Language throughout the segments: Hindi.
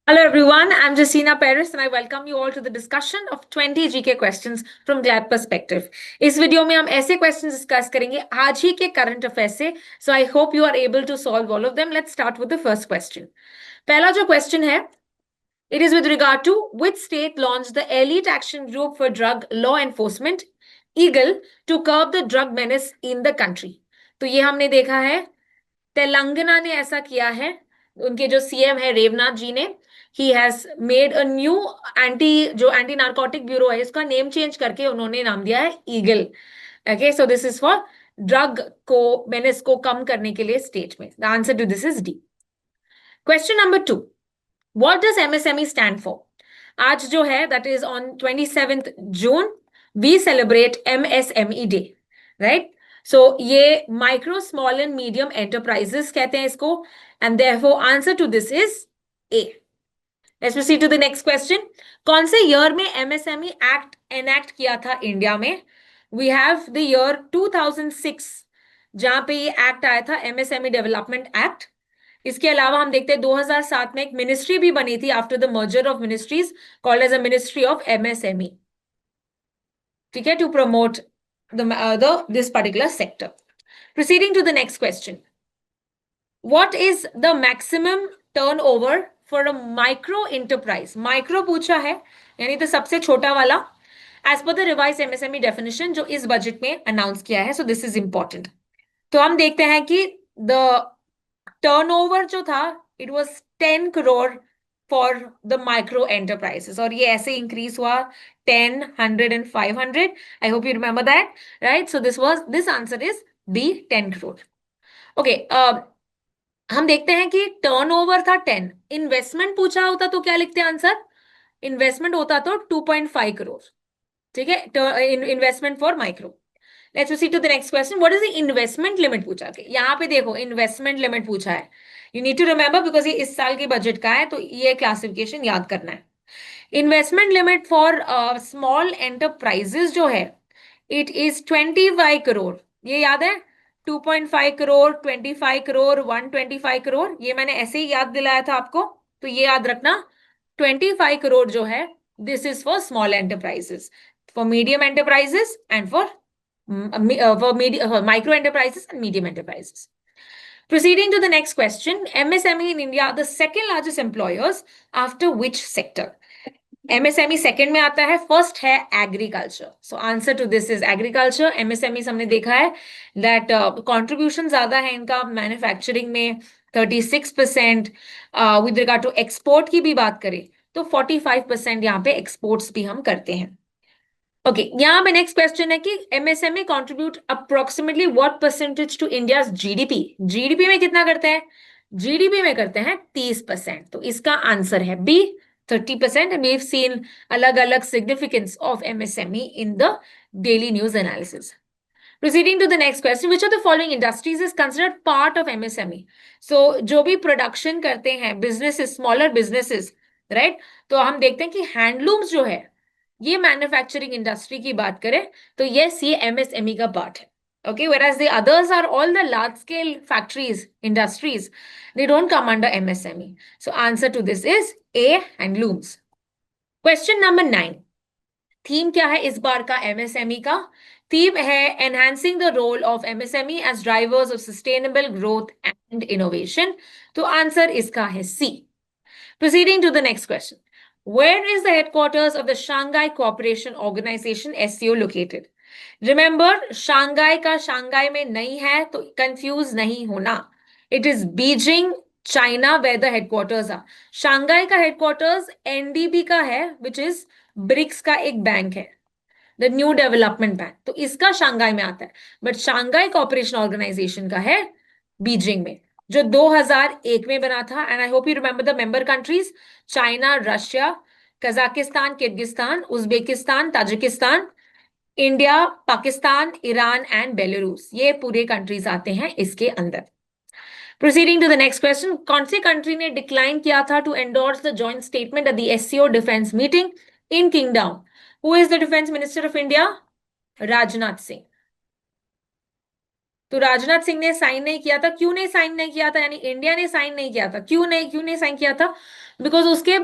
Hello everyone, I'm Jacina Paris and I welcome you all to the discussion of 20 GK questions from Glad Perspective. इस वीडियो में हम ऐसे questions discuss करेंगे आज ही के current affairs से, so I hope you are able to solve all of them. Let's start with the first question. पहला जो question है, it is with regard to which state launched the Elite Action Group for Drug Law Enforcement, EAGLE, to curb the drug menace in the country. तो ये हमने देखा है, तेलंगाना ने ऐसा किया है, उनके जो सीएम है रेवनाथ जी ने, he has made a new जो एंटी नार्कोटिक ब्यूरो है इसका नेम चेंज करके उन्होंने नाम दिया है Eagle. Okay, so this is for drug को मेनेस को कम करने के लिए स्टेट में. The answer to this is D. Question number 2, what does MSME stand for? आज जो है that is on 27th June we celebrate MSME day, right? So ये micro small and medium enterprises कहते हैं इसको, and therefore answer to this is A. Let's proceed to the next question. कौन से ईयर में एमएसएमई एक्ट एनैक्ट किया था इंडिया में? We have the year 2006 जहां पे ये एक्ट आया था, एमएसएमई डेवलपमेंट एक्ट. इसके अलावा हम देखते हैं 2007 में एक मिनिस्ट्री भी बनी थी after the merger of ministries called as a ministry of MSME, ठीक है, to promote this particular sector. Proceeding to the next question. What is the maximum turnover for a micro enterprise? Micro पूछा है, यानी तो सबसे छोटा वाला, as per the revised MSME definition जो इस बजट में अनाउंस किया है. So this is important. तो हम देखते हैं कि the turnover जो था it was 10 crore for the micro enterprises, और ये ऐसे इंक्रीज हुआ 10, 100 and 500. I hope you remember that, right? So this answer is B, 10 crore. Okay, हम देखते हैं कि टर्नओवर था 10, इन्वेस्टमेंट पूछा होता तो क्या लिखते हैं आंसर? इन्वेस्टमेंट होता तो 2.5 करोड़, ठीक है, investment for micro. Let's proceed to the next question. What is the investment limit पूछा है? यहाँ पे देखो इन्वेस्टमेंट लिमिट पूछा है, you need to remember because ये इस साल के बजट का है, तो ये क्लासिफिकेशन याद करना है. Investment limit for small enterprises जो है इट इज 25 करोड़. ये याद है? 2.5 करोड़, 25 करोड़, 125 करोड़, ये मैंने ऐसे ही याद दिलाया था आपको, तो ये याद रखना. 25 करोड़ जो है this is for small enterprises, for medium enterprises and for micro enterprises and medium enterprises. Proceeding to the next question, MSME in India are the second largest employers after which sector? MSME second में आता है, फर्स्ट है agriculture. So answer to this is agriculture. MSME हमने देखा है दैट कंट्रीब्यूशन ज्यादा है इनका मैन्युफैक्चरिंग में 36%. विद रिगार्ड टू एक्सपोर्ट की भी बात करें तो 45% यहाँ पे एक्सपोर्ट्स भी हम करते हैं. ओके, यहाँ पे नेक्स्ट क्वेश्चन है कि MSME contribute approximately what percentage to India's GDP? GDP में कितना करते हैं? जीडीपी में करते हैं 30%. तो इसका आंसर है बी, 30%. And we've seen अलग-अलग significance of MSME in the daily news analysis. Proceeding to the next question, which of the following industries is considered part of MSME? So जो भी production करते हैं businesses, smaller businesses, right? तो हम देखते हैं कि हैंडलूम्स जो है ये मैन्युफैक्चरिंग इंडस्ट्री की बात करें तो यस ये एमएसएमई का पार्ट है. Okay, whereas the others are all the large scale factories, industries, they don't come under MSME. So answer to this is A, handlooms. Question number 9. Theme क्या है इस बार का MSME का? थीम है enhancing the role of MSME as drivers of sustainable growth and innovation. तो आंसर इसका है C. Proceeding to the next question. Where is the headquarters of the Shanghai Cooperation Organization SCO located? Remember Shanghai का शांघाई में नहीं है तो कंफ्यूज नहीं होना. It is Beijing China where the headquarters are. Shanghai का हेडक्वार्टर्स एनडीबी का है विच इज ब्रिक्स का एक बैंक है, द न्यू डेवलपमेंट बैंक, तो इसका शांघाई में आता है. बट शांघाई कोऑपरेशन ऑर्गेनाइजेशन का है बीजिंग में, जो 2001 में बना था. And I hope you remember the member countries: China, Russia, Kazakhstan, Kyrgyzstan, Uzbekistan, Tajikistan, India, Pakistan, Iran and Belarus. ये पूरे कंट्रीज आते हैं इसके अंदर. Proceeding to the next question, कौन सी कंट्री ने डिक्लाइन किया था to endorse the joint statement at the SCO defence meeting in kingdom? Who is the defence minister of India? Rajnath Singh. तो राजनाथ सिंह ने साइन नहीं किया था। क्यों नहीं साइन नहीं किया था, यानी इंडिया ने साइन नहीं किया था, क्यों नहीं साइन किया था? बिकॉज उसके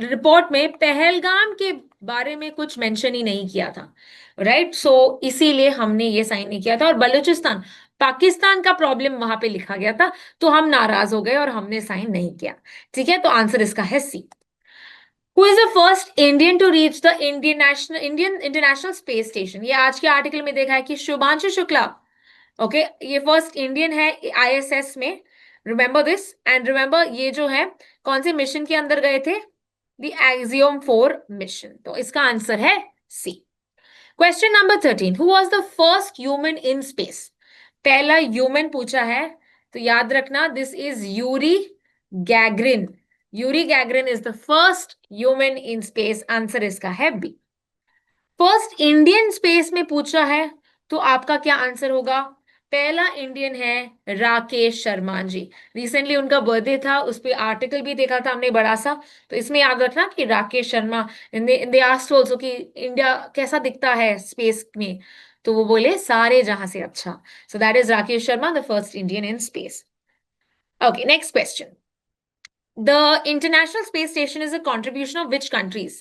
रिपोर्ट में पहलगाम के बारे में कुछ मेंशन ही नहीं किया था, राइट? सो इसीलिए हमने ये साइन नहीं किया था। और बलूचिस्तान, पाकिस्तान का प्रॉब्लम वहां पे लिखा गया था, तो हम नाराज हो गए और हमने साइन नहीं किया। ठीक है, तो आंसर इसका है C. Who is the first Indian to reach the Indian international space station? ये आज के आर्टिकल में देखा है कि शुभांशु शुक्ला, ओके, ये फर्स्ट इंडियन है आईएसएस में। रिमेंबर दिस एंड रिमेंबर ये जो है कौन से मिशन के अंदर गए थे? The Axiom 4 mission. तो इसका आंसर है C. Question number 13, who was the first human in space? पहला ह्यूमन पूछा है, तो याद रखना this is Yuri Gagarin. Yuri Gagarin is the first human in space. Answer इसका है बी। फर्स्ट इंडियन स्पेस में पूछा है, तो आपका क्या आंसर होगा? पहला इंडियन है राकेश शर्मा जी। रिसेंटली उनका बर्थडे था, उस पर आर्टिकल भी देखा था हमने बड़ा सा। तो इसमें याद रखना कि Rakesh Sharma, they asked also कि इंडिया कैसा दिखता है स्पेस में, तो वो बोले सारे जहां से अच्छा। सो that is Rakesh Sharma, the first Indian in space. Okay, next question. The International Space Station is a contribution of which countries?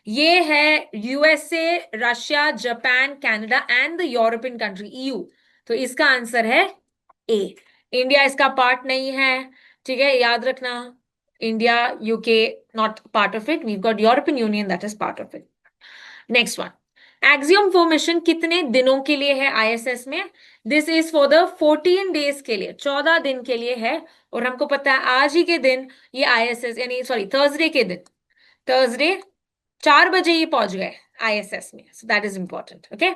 ये है USA, Russia, Japan, Canada and the European country EU. तो इसका आंसर है ए। इंडिया इसका पार्ट नहीं है, ठीक है, याद रखना। India, UK not part of it, we got European Union that is part of it. Next one, Axiom 4 mission कितने दिनों के लिए है आईएसएस में? This is for the 14 days के लिए, 14 दिन के लिए है। और हमको पता है आज ही के दिन ये आईएसएस, यानी सॉरी थर्सडे के दिन, थर्सडे 4 बजे ये पहुंच गए आईएसएस में। So that is important. Okay,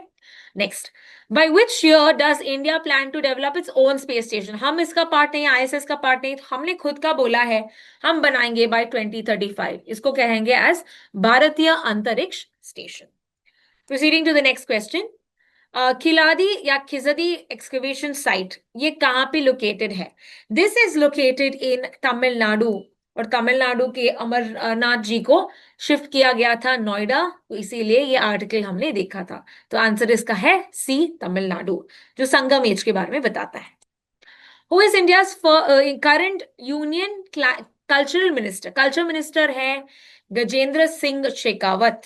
next, by which year does India plan to develop its own space station? हम इसका पार्ट नहीं, आईएसएस का पार्ट नहीं, हमने खुद का बोला है हम बनाएंगे बाय 2035। इसको कहेंगे एज भारतीय अंतरिक्ष station. Proceeding to the next question. खिलादी या खिजदी एक्सकवेशन साइट ये कहाँ पे लोकेटेड है? This is located in Tamil Nadu. और तमिलनाडु के अमरनाथ जी को शिफ्ट किया गया था नोएडा, तो इसीलिए ये आर्टिकल हमने देखा था। तो आंसर इसका है सी, तमिलनाडु, जो संगम एज के बारे में बताता है। Who is India's current union cultural minister? Culture minister है गजेंद्र सिंह शेखावत।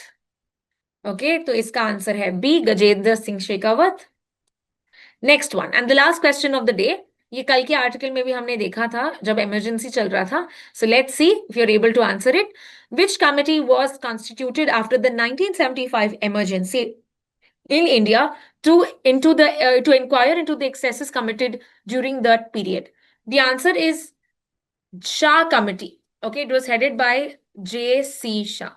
ओके, तो इसका आंसर है B, Gajendra Singh Shekhawat. Next one and the last question of the day, ये कल के आर्टिकल में भी हमने देखा था जब इमरजेंसी चल रहा था। So let's see if you are able to answer it. Which committee was constituted after the 1975 emergency in India to to inquire into the excesses committed during that period? The answer is Shah Committee. Okay, it was headed by J.C. Shah.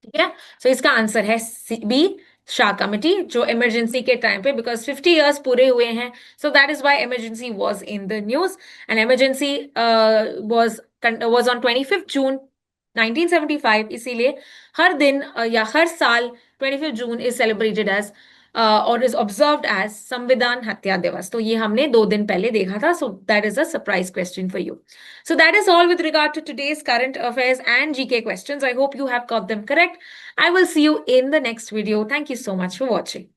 ठीक है, सो इसका आंसर है बी, शाह कमिटी, जो इमरजेंसी के टाइम पे, बिकॉज 50 इयर्स पूरे हुए हैं, सो that is why emergency was in the news. And emergency was on 25 जून 1975। इसीलिए हर दिन या हर साल 25 जून इज सेलिब्रेटेड एज और इज ऑब्जर्व्ड एज संविधान हत्या दिवस। तो ये हमने 2 दिन पहले देखा था। सो that is a surprise question for you. So that is all with regard to today's current affairs and GK questions. I hope you have got them correct. I will see you in the next video. Thank you so much for watching.